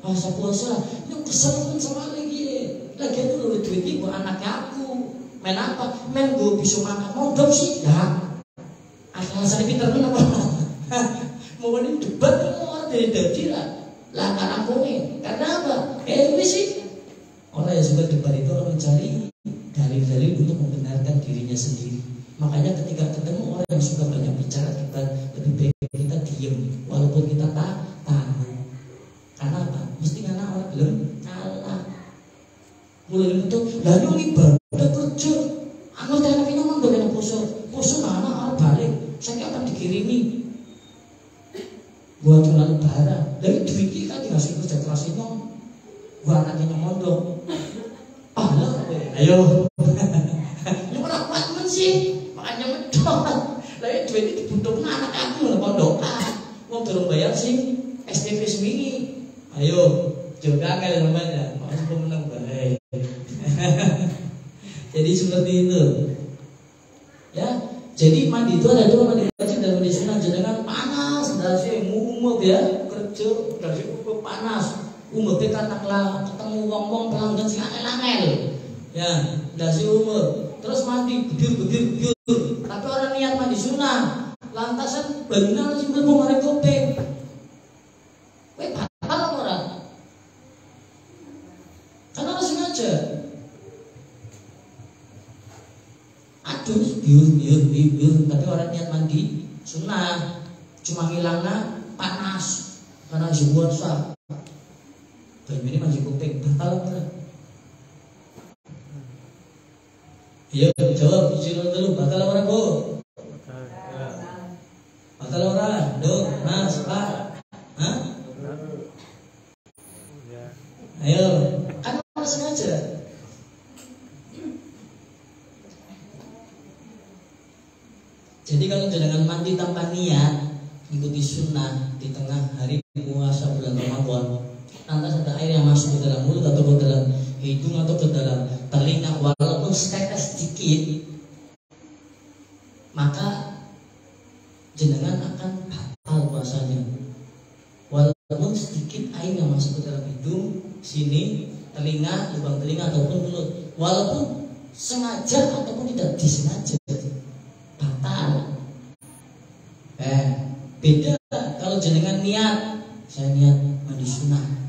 Speaker 1: Puasa yang kesal pun sama lagi. Lagi itu udah duitnya buat anaknya aku. Main apa? Main gue bisa makan mondok sih. Ya. Asal-asal pinter kan apa? Mau ini debat orang dari dadi lah. Lah karena pungin. Karena apa? Ini sih. Orang yang suka debat itu orang mencari dalil-dalil untuk membenarkan dirinya sendiri. Makanya ketika ketemu orang yang suka banyak bicara, kita lebih baik kita diem, walaupun kita tahu. Karena apa? Mesti karena orang belum kalah. Mulai itu, lalu ibadah kerja. Anak anaknya ngomong dari puso anak orang balik. Saya akan dikirimi. Gua cuma lebaran. Dari duit kan dikasih kerja keras itu. Gua anaknya mondok. Lah, ayo. Lu orang kuat sih. Makanya medok. Lah duit itu dibutuhkan anak aku lah pondokan. Wong durung bayar sing SPP seminggu. Ayo, juga kan namanya. Masih pemenang baik. Jadi seperti itu. Ya, jadi mandi itu ada dua, mandi wajib dan mandi sunnah. Jangan panas, dari umum ya kerja dari panas. Umur kita taklah ketemu wong-wong pelanggan sing angel-angel. Ya, dari umur. Terus mandi gebyur. Tapi orang niat mandi sunnah, lantasan banyunya harus mlebu mari kopeng. Kowe batal ora? Kan harus sengaja. Aduh, biur. Tapi orang niat mandi sunnah, cuma ngilangna panas karena sebuah sah. Ini masih kuping batal kan? Iya jawab sila dulu batal orang bu. Batal orang, do, mas, pak, hah? Ayo, kan harus sengaja. Jadi kalau jangan mandi tanpa niat, ikuti sunnah di tengah hari puasa bulan Ramadan. Lantas ada air yang masuk ke dalam mulut atau ke dalam hidung atau ke dalam telinga, walaupun setetes sedikit, maka jenengan akan batal puasanya. Walaupun sedikit air yang masuk ke dalam hidung, sini, telinga, lubang telinga ataupun mulut, walaupun sengaja ataupun tidak disengaja, batal. Beda kalau jenengan niat, saya niat mandi sunnah.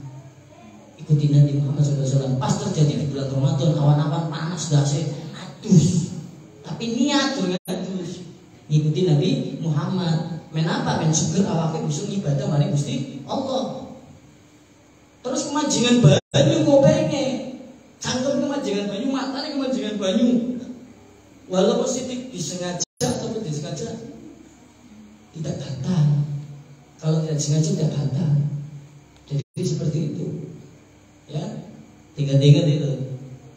Speaker 1: Ikuti Nabi Muhammad SAW. Pas terjadi di bulan Ramadan, awan-awan panas gak sih? Adus. Tapi niat dengan adus. Ikuti Nabi Muhammad. Menapa? Men suger awake bisa ibadah mari Gusti Allah. Terus kemajengan banyu kopenge. Cangkem kemajengan banyu, matane kemajengan banyu. Walaupun sidik disengaja ataupun disengaja tidak batal. Kalau tidak disengaja tidak batal. Jadi seperti itu. Ya, tinggal-tinggal itu.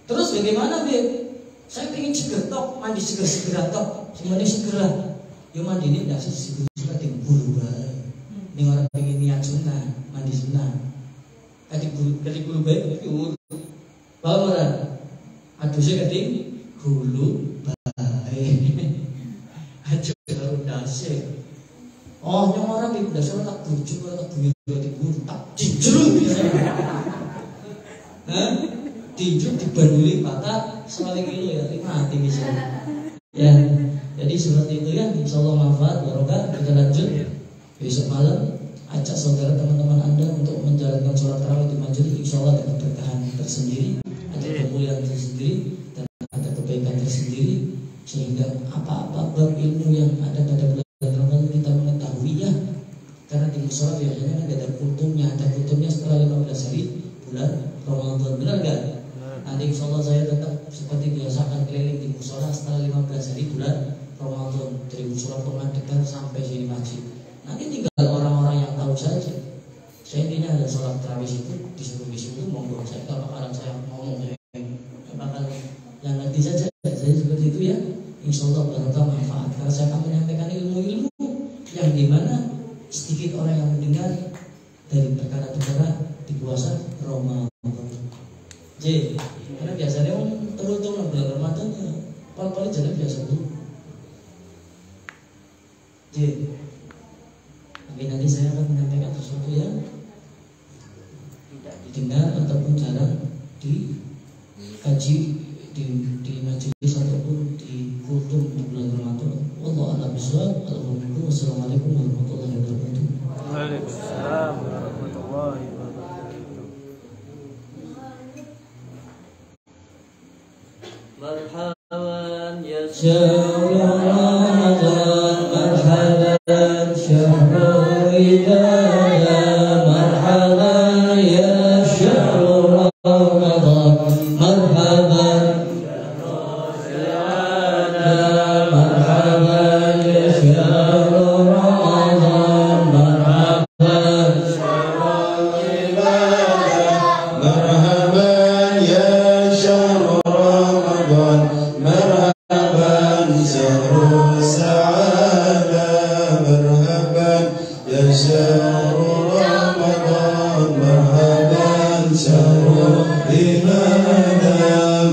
Speaker 1: Terus bagaimana Bib? Saya pengen seger tok, mandi segera tok, semuanya segera. Yo mandi ini tidak segera dengan buru baik. Ini orang pengen niat sunnah, mandi sunnah. Ketik gulu bae piur. Paham ora? Adusnya ketik gulu bae. Aja karo dase. Oh, nyong orang di dasar tak bujuk tak bunyi ketik gulu tak jinjruk biasanya. Hah? Tinjuk dibanduli patah sekali kilo ya, mati misalnya. Ya, jadi seperti itu ya. Insyaallah manfaat barokah. Kita lanjut besok malam. Ajak saudara teman-teman Anda untuk menjalankan sholat tarawih di majelis. Insyaallah ada keberkahan tersendiri, ada kemuliaan tersendiri, dan ada kebaikan tersendiri. Sehingga apa-apa bab ilmu yang ada pada bulan Ramadan kita mengetahuinya. Karena di musola biasanya kan ada kultumnya setelah 15 hari bulan Ramadan, benar gak? Nanti insyaallah saya tetap seperti biasa akan keliling di musola setelah 15 hari bulan Ramadan, dari musola Pengadekan sampai sini masjid. Nanti tinggal orang-orang yang tahu saja. Saya intinya ada sholat tarawih itu disuruh di situ, monggo. Saya tak bakalan saya ngomong, bakal yang nanti saja. Saya seperti itu ya. Insyaallah barokah manfaat. Karena saya akan menyampaikan ilmu-ilmu yang dimana sedikit orang yang mendengar dari perkara-perkara di puasa Ramadan. Karena biasanya orang terutama bulan Ramadan ya, paling jalan biasa dulu. Tapi nanti saya akan menyampaikan sesuatu yang tidak didengar ataupun jarang dikaji di majelis ataupun di kultum di bulan Ramadan. Wallahu a'lam bishawab. Wassalamualaikum warahmatullahi wabarakatuh.
Speaker 2: Waalaikumsalam warahmatullahi wabarakatuh. Marhaban ya syahrul Ramadan, marhaban syahrul hidayah, marhaban ya syahrul Ramadan, marhaban syahrul sa'adah, marhaban ya syahrul Ramadan, marhaban syahrul ibadah, marhaban ya syahrul مرحبا شهر السعادة، مرحبا يا شهر رمضان، مرحبا شهر العبادة،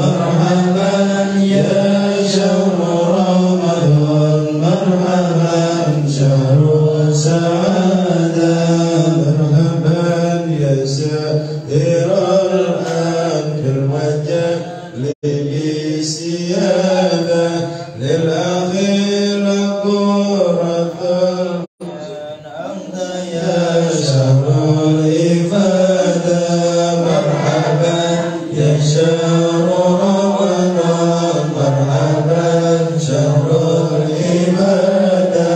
Speaker 2: مرحبا يا شهر رمضان، مرحبا شهر السعادة، مرحبا يا سائر الآن في المجال للسيادة للأخير قرة أنت يا شهر الإفادة، مرحبا يا شهر رمضان، مرحبا شهر العبادة،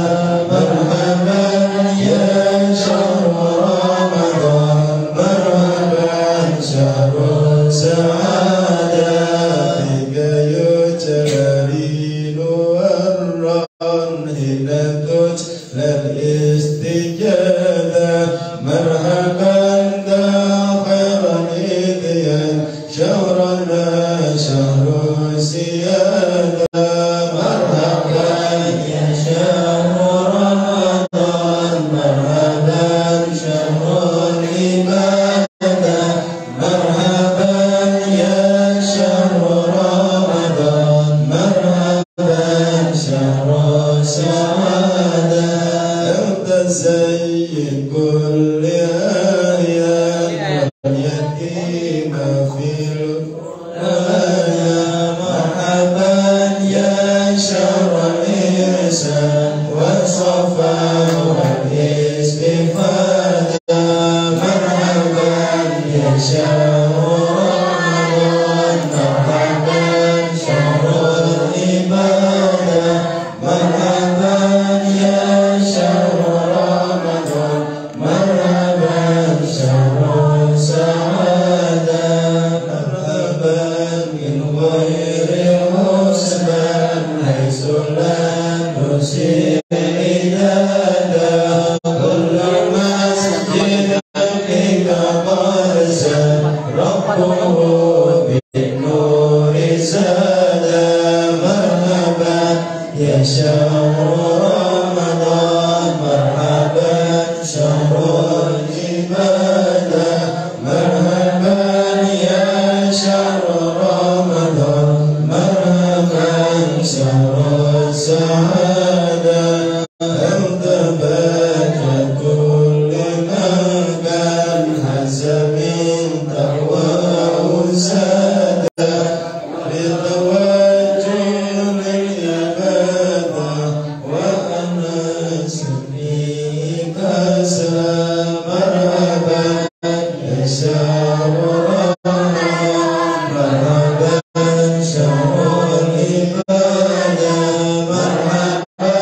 Speaker 2: مرحبا يا شهر رمضان، مرحبا شهر السعادة، للاستجابة، مرحبا داخل الإذيان شهرنا شهر السيادة، مرحبا يا شهر رمضان، مرحبا شهر العبادة، مرحبا يا شهر رمضان، مرحبا شهر السعادة، أنت سيد كل آية واليتيم في الآية، مرحبا يا شهر الإحسان والصفا والاستفادة، مرحبا يا شهر رمضان، مرحبا شهر العبادة، مرحبا يا شهر رمضان، مرحبا شهر السعادة، مرحبا من تقواه زادا لتوجه للعبادة وأنس فيك سلام مرحبا يا شهر مرحبا شهر العبادة مرحبا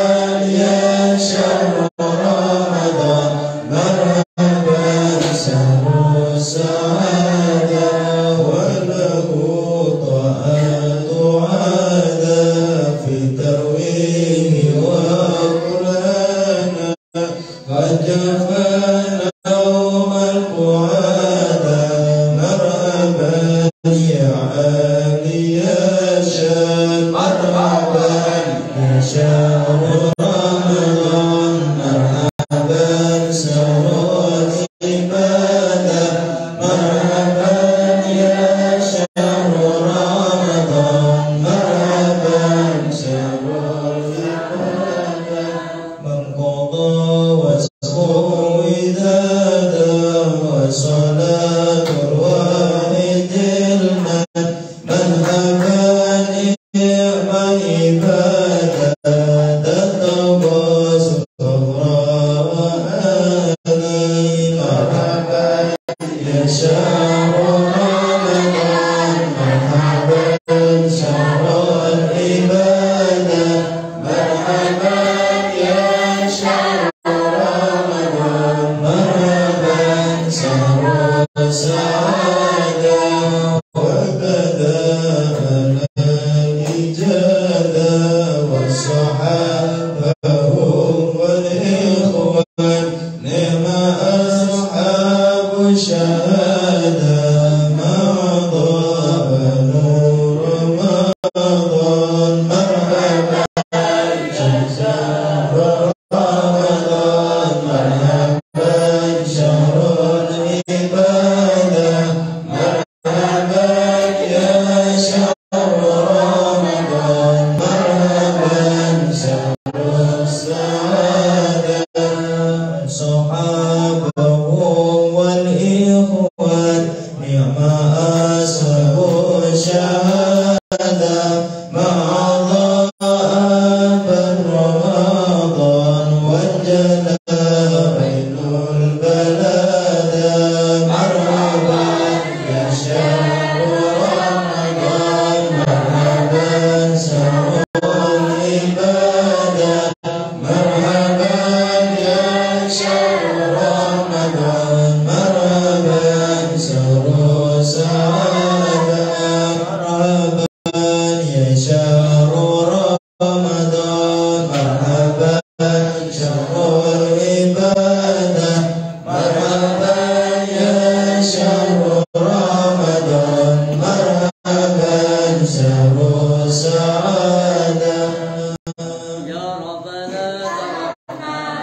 Speaker 2: يا شهر رمضان مرحبا شهر السعادة وله طاعات عادة في ترويه وقرآن قد جفانا يوم القعادة مرحبا يا علي يا شان مرحبا يا شهر رمضان مرحبا شهر العبادة مرحبا يا شهر رمضان مرحبا شهر العبادة من قضى وسقوا ودادا وصلاة الوالد المن مرحبا نعم عبادة تتوبى صغرى وآني مرحبا يا شهر رمضان مرحبا شهر العبادة مرحبا يا شهر رمضان مرحبا شهر السعادة وبدا الإجادة والصحابة والإخوان نعم أصحاب الشهادة ما ضاء نور رمضان مرحبا شهر رمضان مرحبا شهر العبادة مرحبا يا شهر رمضان مرحبا شهر السعادة صحابه والإخوان نعم أصحاب الشهادة مع ضاب رمضان وانجلى عين البلادة مرحبا يا شهر رمضان مرحبا شهر العبادة مرحبا يا شهر رمضان مرحبا شهر السعادة مرحبا يا شهر رمضان مرحبا شهر العبادة مرحبا يا شهر رمضان مرحبا شهر السعادة
Speaker 3: يا ربنا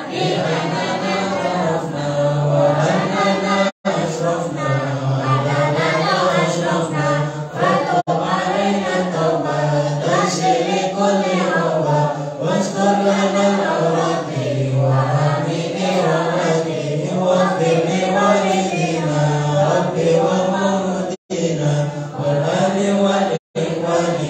Speaker 2: بأننا عرفنا وأننا أشرفنا وأننا أشرفنا فتب علينا التوبة تغسل كل رغبة واستر لنا العورات وآمن رحمتك واغفر لوالدينا رب وموتنا والأهل والإخوان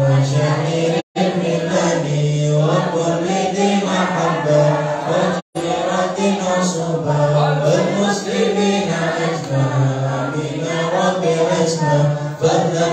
Speaker 2: وشهير المنن وكل ذي محبة وجيرة وصحبة والمسلمين أجمع آمين رب العزة فضلا